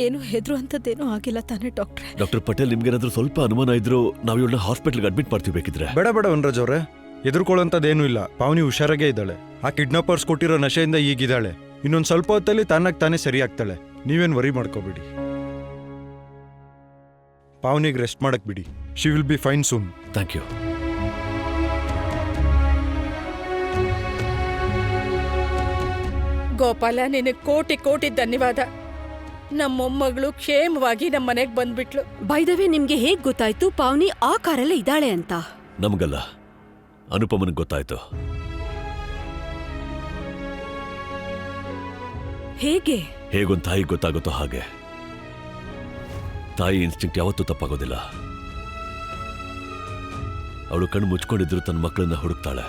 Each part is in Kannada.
ಏನು ಹೆದ್ರು ಅಂತದ್ದೇನೂ ಆಗಿಲ್ಲ ತಾನೇ ಡಾಕ್ಟ್ರೆ? ಡಾಕ್ಟರ್ ಪಟೇಲ್, ನಿಮ್ಗೇನಾದ್ರೂ ಸ್ವಲ್ಪ ಅನುಮಾನ ಇದ್ರು ನಾವು ಇವಳನ್ನ ಹಾಸ್ಪಿಟಲ್ಗೆ ಅಡ್ಮಿಟ್ ಮಾಡ್ತೀವಿ ಬೇಕಿದ್ರೆ. ಬೇಡ ಬೇಡ ವನರಾಜ್ ಅವ್ರೆ, ಎದುರ್ಕೊಳ್ಳೋಂಥದ್ದೇನೂ ಇಲ್ಲ. ಪಾವನಿ ಹುಷಾರಾಗೇ ಇದ್ದಾಳೆ. ಆ ಕಿಡ್ನಾಪರ್ಸ್ ಕೊಟ್ಟಿರೋ ನಶೆಯಿಂದ ಈಗಿದ್ದಾಳೆ. ಇನ್ನೊಂದು ಸ್ವಲ್ಪ ಹೊತ್ತಲ್ಲಿ ತಾನೇ ಸರಿ ಆಗ್ತಾಳೆ. ನೀವೇನು ವರಿ ಮಾಡ್ಕೋಬೇಡಿ. ಪಾವನಿಗೆ ರೆಸ್ಟ್ ಮಾಡಕ್ ಬಿಡಿ. She will be fine soon. Thank you. Gopala, ನಿನಗೆ ಕೋಟಿ ಕೋಟಿ ಧನ್ಯವಾದ. ನಮ್ಮ ಮೊಮ್ಮಗಳು ಕ್ಷೇಮವಾಗಿ ನಮ್ಮ ಮನೆಗೆ ಬಂದ್ಬಿಟ್ಲು. ಬೈ ದ ವೇ, ನಿಮ್ಗೆ ಹೇಗ್ ಗೊತ್ತಾಯ್ತು ಪಾವನಿ ಆ ಕಾರಲ್ಲೇ ಇದ್ದಾಳೆ ಅಂತ? ನಮಗಲ್ಲ, ಅನುಪಮನಿಗೆ ಗೊತ್ತಾಯ್ತು. ಹೇಗೆ? ಹೇಗೊಂದು ತಾಯಿ ಗೊತ್ತಾಗುತ್ತೋ ಹಾಗೆ. ತಾಯಿ ಇನ್ಸ್ಟಿಂಕ್ಟ್ ಯಾವತ್ತೂ ತಪ್ಪಾಗೋದಿಲ್ಲ. ಅವಳು ಕಣ್ಣು ಮುಚ್ಕೊಂಡಿದ್ರು ತನ್ನ ಮಕ್ಕಳನ್ನ ಹುಡುಕ್ತಾಳೆ.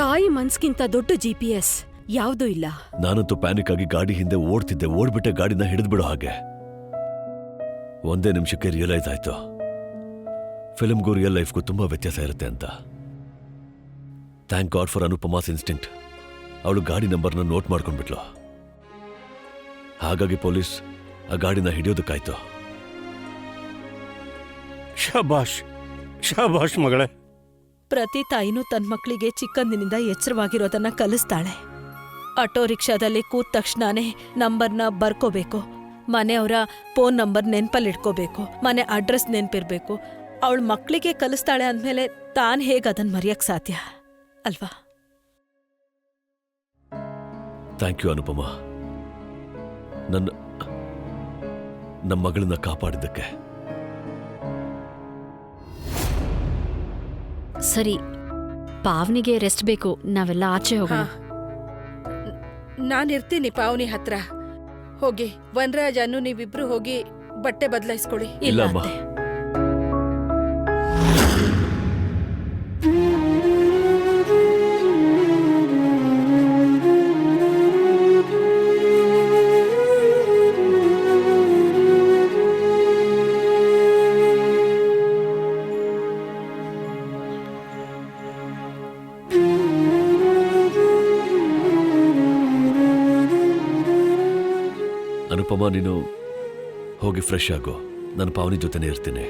ತಾಯಿ ಮನ್ಸ್ಗಿಂತ ದೊಡ್ಡ GPS ಯಾವುದೂ ಇಲ್ಲ. ನಾನಂತೂ ಪ್ಯಾನಿಕ್ ಆಗಿ ಗಾಡಿ ಹಿಂದೆ ಓಡ್ತಿದ್ದೆ. ಓಡ್ಬಿಟ್ಟೆ ಗಾಡಿನ ಹಿಡಿದ್ಬಿಡೋ ಹಾಗೆ. ಒಂದೇ ನಿಮಿಷಕ್ಕೆ ರಿಯಲೈಸ್ ಆಯ್ತು, ಫಿಲ್ಮ್ಗೂ ರಿಯಲ್ ಲೈಫ್ಗೂ ತುಂಬಾ ವ್ಯತ್ಯಾಸ ಇರುತ್ತೆ ಅಂತ. Thank God for Anupama's instinct. ಅವಳು ಗಾಡಿ ನಂಬರ್ನ ನೋಟ್ ಮಾಡ್ಕೊಂಡ್ಬಿಟ್ಲು. ಹಾಗಾಗಿ ಪೊಲೀಸ್ ಆ ಗಾಡಿನ ಹಿಡಿಯೋದಕ್ಕಾಯ್ತು. ಶಬಾಷ್ ಶಬಾಷ್ ಮಗಳೇ. ಪ್ರತಿ ತಾಯಿನೂ ತನ್ನ ಮಕ್ಕಳಿಗೆ ಚಿಕ್ಕಂದಿನಿಂದ ಎಚ್ಚರವಾಗಿರೋದನ್ನ ಕಲಿಸ್ತಾಳೆ. ಆಟೋ ರಿಕ್ಷಾದಲ್ಲಿ ಕೂತ ತಕ್ಷಣನೇ ನಂಬರ್ನ ಬರ್ಕೋಬೇಕು. ಮನೆಯವರ ಫೋನ್ ನಂಬರ್ ನೆನ್ಪಲ್ಲಿಟ್ಕೋಬೇಕು. ಮನೆ ಅಡ್ರೆಸ್ ನೆನ್ಪಿರ್ಬೇಕು. ಅವಳ ಮಕ್ಕಳಿಗೆ ಕಲಿಸ್ತಾಳೆ ಅಂದಮೇಲೆ ತಾನು ಹೇಗೆ ಅದನ್ನ ಮರೆಯಕ್ ಸಾಧ್ಯ ಅಲ್ವಾ? ಥ್ಯಾಂಕ್ ಯು ಅನುಪಮ, ನಮ್ಮ ಮಗಳನ್ನ ಕಾಪಾಡಿದ್ದಕ್ಕೆ. ಸರಿ, ಪಾವನಿಗೆ ರೆಸ್ಟ್ ಬೇಕು. ನಾವೆಲ್ಲ ಆಚೆ ಹೋಗೋಣ. ನಾನಿರ್ತೀನಿ ಪಾವನಿ ಹತ್ರ. ಹೋಗಿ ವನರಾಜ್ ಅನ್ನು ನೀವಿಬ್ರು ಹೋಗಿ ಬಟ್ಟೆ ಬದಲಾಯಿಸ್ಕೊಳ್ಳಿ. ಇಲ್ಲ ಅಮ್ಮ. ಅನುಪಮ, ನೀನು ಹೋಗಿ ಫ್ರೆಶ್ ಆಗು. ನಾನು ಪಾವನಿ ಜೊತೆನೇ ಇರ್ತೀನಿ.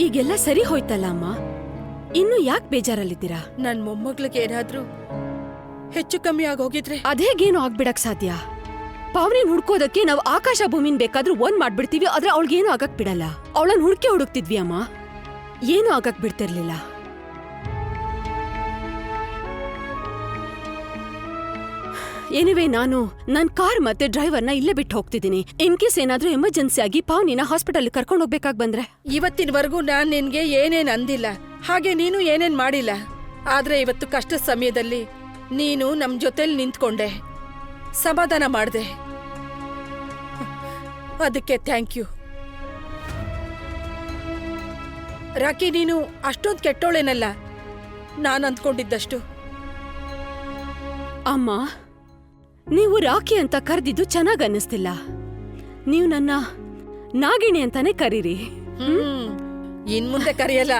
ಈಗೆಲ್ಲ ಸರಿ ಹೋಯ್ತಲ್ಲ ಅಮ್ಮ, ಇನ್ನು ಯಾಕೆ ಬೇಜಾರಲ್ಲಿದ್ದೀರಾ? ನನ್ ಮೊಮ್ಮಗ್ಳಿಗೆ ಏನಾದ್ರೂ ಹೆಚ್ಚು ಕಮ್ಮಿ ಆಗೋಗಿದ್ರೆ ಅದೇಗೇನು ಆಗ್ಬಿಡಕ್ ಸಾಧ್ಯ? ಪಾವನಿನ್ ಹುಡ್ಕೋದಕ್ಕೆ ನಾವು ಆಕಾಶ ಭೂಮಿನ್ ಬೇಕಾದ್ರೂ ಒಂದ್ ಮಾಡ್ಬಿಡ್ತೀವಿ, ಆದ್ರೆ ಅವಳಿಗೇನು ಆಗಕ್ ಬಿಡಲ್ಲ. ಅವಳನ್ನ ಹುಡುಕ್ತಿದ್ವಿ ಅಮ್ಮ, ಏನು ಆಗಕ್ ಬಿಡ್ತಿರ್ಲಿಲ್ಲ. ಎನಿವೇ, ನಾನು ನನ್ ಕಾರ್ ಮತ್ತೆ ಡ್ರೈವರ್ನ ಇಲ್ಲೇ ಬಿಟ್ಟು ಹೋಗ್ತಿದ್ದೀನಿ. ಇನ್ ಕೇಸ್ ಏನಾದ್ರೂ ಎಮರ್ಜೆನ್ಸಿ ಆಗಿ ಪಾವನಿನ ಹಾಸ್ಪಿಟಲ್ ಕರ್ಕೊಂಡು ಹೋಗ್ಬೇಕಾಗ್ ಬಂದ್ರೆ. ಇವತ್ತಿನವರೆಗೂ ನಾನ್ ನಿನ್ಗೆ ಏನೇನ್ ಅಂದಿಲ್ಲ, ಹಾಗೆ ನೀನು ಏನೇನ್ ಮಾಡಿಲ್ಲ. ಆದ್ರೆ ಇವತ್ತು ಕಷ್ಟದ ಸಮಯದಲ್ಲಿ ನೀನು ನಮ್ ಜೊತೆಲಿ ನಿಂತ್ಕೊಂಡೆ, ಸಮಾಧಾನ ಮಾಡ್ದೆ. ಅದಕ್ಕೆ ಥ್ಯಾಂಕ್ ಯು. ರಾಕಿ, ನೀನು ಅಷ್ಟೊಂದು ಕೆಟ್ಟೋಳೇನಲ್ಲ ನಾನು ಅಂದ್ಕೊಂಡಿದ್ದಷ್ಟು. ಅಮ್ಮ, ನೀವು ರಾಕಿ ಅಂತ ಕರೆದಿದ್ದು ಚೆನ್ನಾಗ್ ಅನ್ನಿಸ್ತಿಲ್ಲ. ನೀವು ನನ್ನ ನಾಗಿಣಿ ಅಂತಾನೆ ಕರೀರಿ. ಇನ್ ಮುಂದೆ ಕರೆಯಲ್ಲ.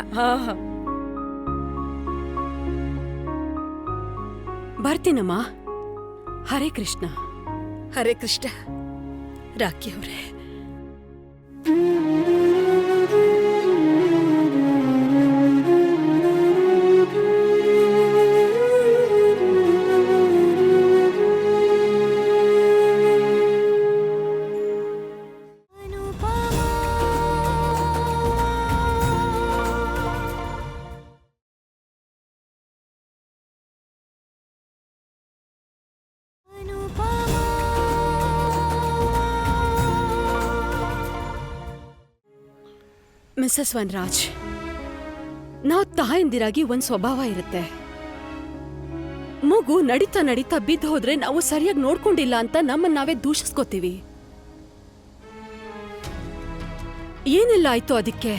ಬರ್ತೀನಮ್ಮ. ಹರೇ ಕೃಷ್ಣ. ಹರೇ ಕೃಷ್ಣ. ರಾಕಿ ಅವರೇ, ಮಿಸಸ್ ವನರಾಜ್, ನಾವು ತಾಯಂದಿರಾಗಿ ಒಂದ್ ಸ್ವಭಾವ ಇರುತ್ತೆ. ಮಗು ನಡೀತಾ ನಡೀತಾ ಬಿದ್ದು ಹೋದ್ರೆ ನಾವು ಸರಿಯಾಗಿ ನೋಡ್ಕೊಂಡಿಲ್ಲ ಅಂತ ನಮ್ಮನ್ನ ನಾವೇ ದೂಷಿಸ್ಕೋತೀವಿ. ಏನೆಲ್ಲ ಆಯ್ತು ಅದಕ್ಕೆ?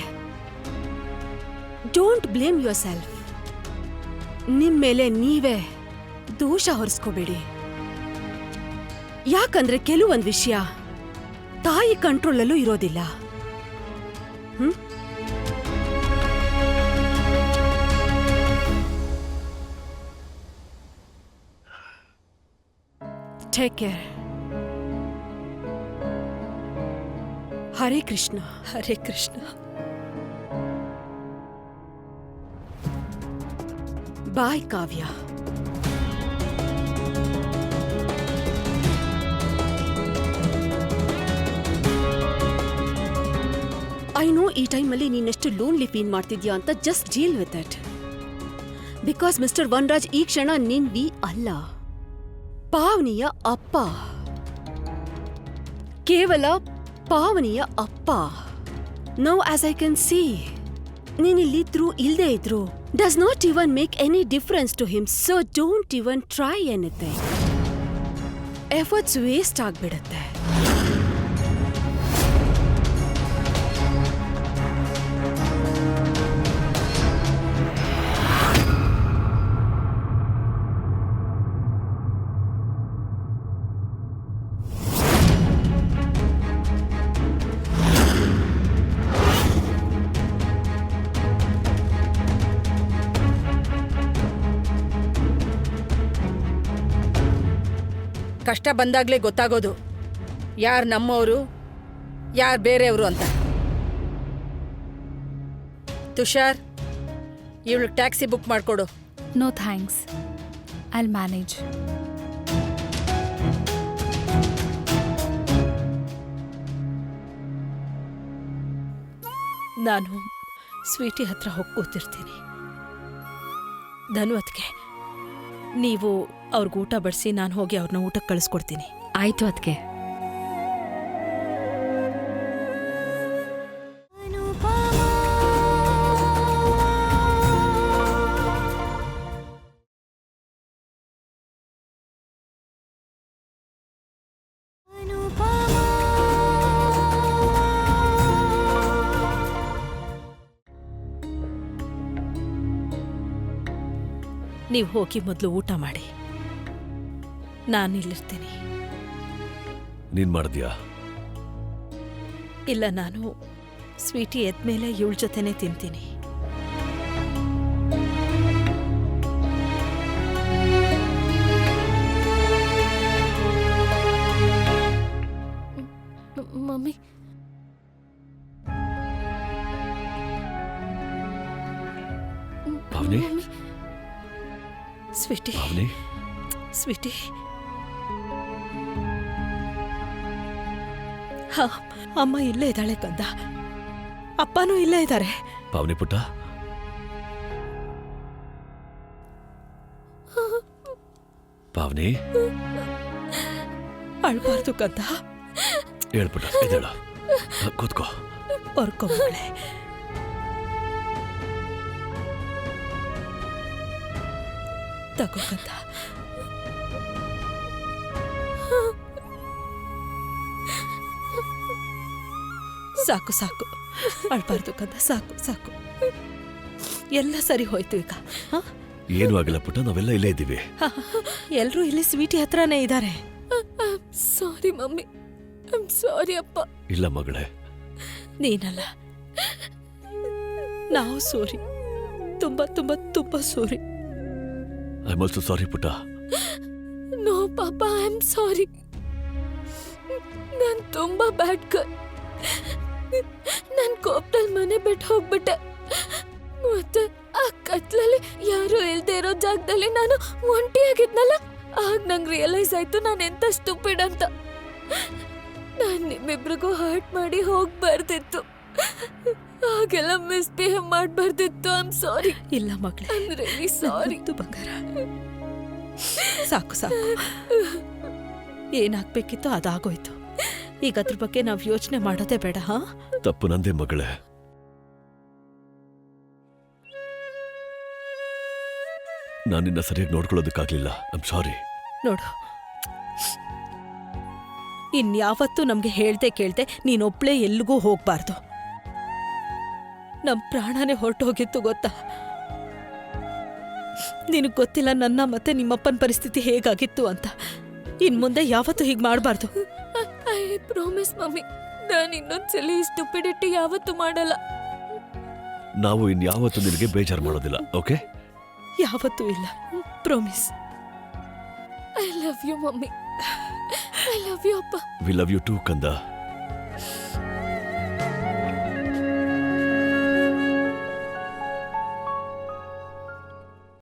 Don't blame your self. ನಿಮ್ ಮೇಲೆ ನೀವೇ ದೋಷ ಹೊರಿಸ್ಕೋಬೇಡಿ. ಯಾಕಂದ್ರೆ ಕೆಲವೊಂದ್ ವಿಷಯ ತಾಯಿ ಕಂಟ್ರೋಲಲ್ಲೂ ಇರೋದಿಲ್ಲ. Take care. Hare Krishna. Hare Krishna. Bye Kavya. I know ಈ ಟೈಮಲ್ಲಿ ನೀನೆಷ್ಟು ಲೋನ್ಲಿ ಫೀಲ್ ಮಾಡ್ತಿದ್ಯಾ ಅಂತ. Just deal with it. Because mister Vanraj ಈ ಕ್ಷಣ ನಿನ್ ವಿ ಅಲ್ಲ, ಪಾವನಿಯ ಅಪ್ಪ. ಕೇವಲ ಪಾವನಿಯ ಅಪ್ಪ. Now as I can see, ನೀನಿಲ್ಲಿದ್ರು ಇಲ್ದೇ ಇದ್ರು does not even make any difference to him. So don't even try anything. Efforts waste ಆಗ್ಬಿಡುತ್ತೆ. ಕಷ್ಟ ಬಂದಾಗ್ಲೇ ಗೊತ್ತಾಗೋದು ಯಾರು ನಮ್ಮವರು ಯಾರು ಬೇರೆಯವರು ಅಂತ. ತುಷಾರ್, ಇವಳು ಟ್ಯಾಕ್ಸಿ ಬುಕ್ ಮಾಡ್ಕೊಡು. No thanks. I'll manage. ನಾನು ಸ್ವೀಟಿ ಹತ್ರ ಹೋಗಿ ಕೂತಿರ್ತೀನಿ. ಧನ್ವತ್ಗೆ ನೀವು ಅವ್ರಿಗೆ ಊಟ ಬಡಿಸಿ ನಾನು ಹೋಗಿ ಅವ್ರನ್ನ ಊಟಕ್ಕೆ ಕಳಿಸ್ಕೊಡ್ತೀನಿ. ಆಯ್ತು ಅದ್ಕೆ. ನೀವು ಹೋಗಿ ಮೊದಲು ಊಟ ಮಾಡಿ, ನಾನು ಇಲ್ಲಿರ್ತೀನಿ. ನೀನ್ ಮಾಡಿದ್ಯಾ? ಇಲ್ಲ, ನಾನು ಸ್ವೀಟಿ ಎದ್ಮೇಲೆ ಇವಳ ಜೊತೆನೇ ತಿಂತೀನಿ. Mummy, Bhavani, Sweety, Bhavani, Sweety. ಹಾ, ಅಮ್ಮ ಇಲ್ಲೇ ಇದ್ದಾಳೆ ಕಂದ. ಅಪ್ಪನೂ ಇಲ್ಲೇ ಇದ್ದಾರೆ. ಭಾವನಿ ಪುಟ್ಟ, ಭಾವನಿ ಅಳ್ಬಾರ್ದು ಕಂದ. ಹೇಳ್ಪುಟ್ಟ, ಎದ್ದೇಳ, ಕೂತ್ಕೋ. ಹೊರ್ಕೊಂಬಳೆ. ತಗೋ ಕಂದ. ಸಾಕು ಸಾಕು, ಅಳ್ಬಾರ್ದು ಕಂದ. ಸಾಕು ಸಾಕು, ಎಲ್ಲ ಸರಿ ಹೋಯ್ತು ಈಗ. ಏನೂ ಆಗಿಲ್ಲ ಪುಟ್ಟ, ನಾವೆಲ್ಲ ಇಲ್ಲೇ ಇದ್ದೀವಿ. ಎಲ್ರೂ ಇಲ್ಲಿ ಸ್ವೀಟಿ ಹತ್ರನೇ ಇದ್ದಾರೆ. ಸಾರಿ ಮಮ್ಮಿ, ಸಾರಿ ಅಪ್ಪ. ಇಲ್ಲ ಮಗಳೇ, ನೀನಲ್ಲ, ನಾವು ಸೋರಿ. ತುಂಬಾ ತುಂಬಾ ತುಂಬಾ sorry. I am also sorry ಪುಟ್ಟ. ನೋ ಪಾಪ, ಐ ಆಮ್ ಸಾರಿ. ನಾನು ತುಂಬಾ ಬ್ಯಾಡ್ ಗರ್ಲ್. ನಾನು ಕೋಪದಲ್ಲಿ ಮನೆ ಬಿಟ್ಟು ಹೋಗ್ಬಿಟ್ಟೆ. ಮತ್ತೆ ಆ ಕತ್ಲಲ್ಲಿ ಯಾರು ಇಲ್ದೇ ಇರೋ ಜಾಗದಲ್ಲಿ ನಾನು ಒಂಟಿಯಾಗಿದ್ನಲ್ಲ, ಆಗ ನಂಗೆ ರಿಯಲೈಸ್ ಆಯ್ತು ನಾನು ಎಂತ ಸ್ಟುಪಿಡ್ ಅಂತ. ನಾನು ನಿಮ್ಮಿಬ್ರಿಗೂ ಹರ್ಟ್ ಮಾಡಿ ಹೋಗ್ಬಾರ್ದಿತ್ತು, ಹಾಗೆಲ್ಲ ಮಿಸ್ಬಿಹೇವ್ ಮಾಡ್ಬಾರ್ದಿತ್ತು. I am sorry. ಇಲ್ಲ ಮಗಳೇ, ಐ ಆಮ್ ರಿಯಲಿ ಸಾರಿ. ಬಂಗಾರ, ಸಾಕು ಸಾಕು. ಏನಾಗ್ಬೇಕಿತ್ತು ಅದಾಗೋಯ್ತು. ಈಗ ಅದ್ರ ಬಗ್ಗೆ ನಾವು ಯೋಚನೆ ಮಾಡೋದೇ ಬೇಡ. ಹಾ, ತಪ್ಪು ನಂದೇ ಮಗಳೇ. ನಾನು ನಿನ್ನ ಸರಿಯಾಗಿ ನೋಡ್ಕೊಳ್ಳೋದಕ್ಕಾಗ್ಲಿಲ್ಲ. ಐ ಆಮ್ ಸಾರಿ. ನೋಡು, ಇನ್ಯಾವತ್ತೂ ನಮ್ಗೆ ಹೇಳ್ದೆ ಕೇಳ್ದೆ ನೀನೊಬ್ಳೇ ಎಲ್ಲಿಗೂ ಹೋಗ್ಬಾರ್ದು. ನಮ್ ಪ್ರಾಣನೇ ಹೊರಟೋಗಿತ್ತು ಗೊತ್ತಾ. ನಿನಗ್ ಗೊತ್ತಿಲ್ಲ ನನ್ನ ಮತ್ತೆ ನಿಮ್ಮಪ್ಪನ ಪರಿಸ್ಥಿತಿ ಹೇಗಾಗಿತ್ತು ಅಂತ. ಇನ್ ಮುಂದೆ ಯಾವತ್ತೂ ಹೀಗ್ ಮಾಡಬಾರ್ದು. ಐ ಪ್ರಾಮಿಸ್ ಮಮ್ಮಿ, ನಾನು ಇನ್ನೊಂದ್ಸಲಿ ಈ ಸ್ಟುಪಿಡಿಟಿ ಯಾವತ್ತೂ ಮಾಡಲ್ಲ. ನಾವು ಇನ್ಯಾವತ್ತೂ ನಿನಗೆ ಬೇಜಾರು ಮಾಡೋದಿಲ್ಲ, ಓಕೆ? ಯಾವತ್ತೂ ಇಲ್ಲ, promise. I love you mummy, I love you ಅಪ್ಪ. ವಿ ಲವ್ ಯು ಟೂ ಕಂದ.